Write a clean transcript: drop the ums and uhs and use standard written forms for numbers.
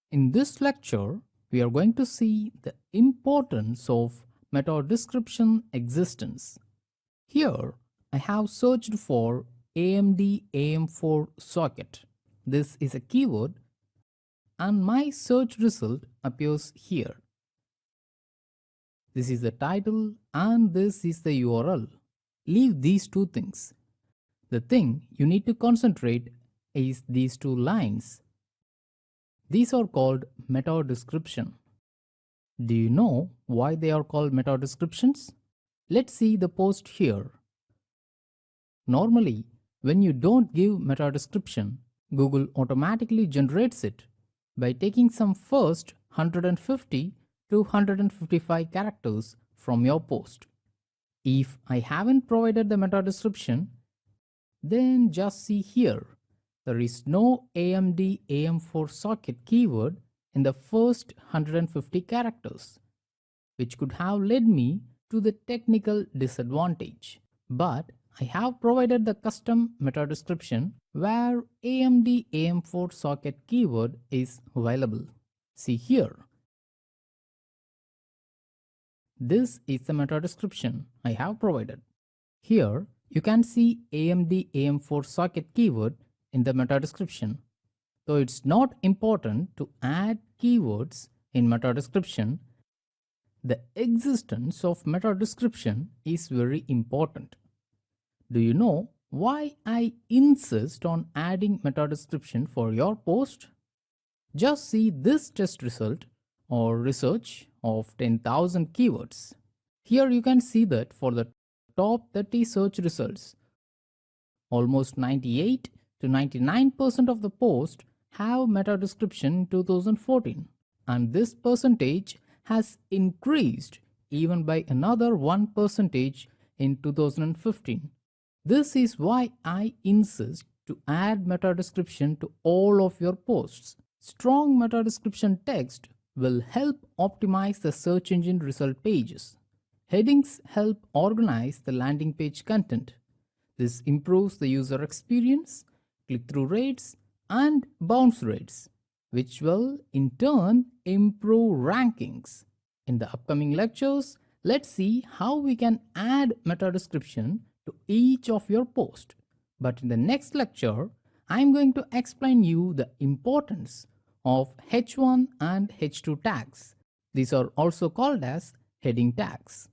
In this lecture, we are going to see the importance of meta description existence. Here, I have searched for AMD AM4 socket. This is a keyword and my search result appears here. This is the title and this is the URL. Leave these two things. The thing you need to concentrate is these two lines. These are called meta description. Do you know why they are called meta descriptions? Let's see the post here. Normally, when you don't give meta description, Google automatically generates it by taking some first 150 to 155 characters from your post. If I haven't provided the meta description, then just see here. There is no AMD AM4 socket keyword in the first 150 characters, which could have led me to the technical disadvantage. But I have provided the custom meta description where AMD AM4 socket keyword is available. See here. This is the meta description I have provided. Here you can see AMD AM4 socket keyword in the meta description. Though it's not important to add keywords in meta description, the existence of meta description is very important. Do you know why I insist on adding meta description for your post? Just see this test result or research of 10,000 keywords. Here you can see that for the top 30 search results, almost 98 to 99% of the posts have meta description in 2014, and this percentage has increased even by another 1% in 2015. This is why I insist to add meta description to all of your posts. Strong meta description text will help optimize the search engine result pages. Headings help organize the landing page content. This improves the user experience, click-through rates, and bounce rates, which will in turn improve rankings. In the upcoming lectures, let's see how we can add meta description to each of your posts. But in the next lecture, I am going to explain you the importance of H1 and H2 tags. These are also called as heading tags.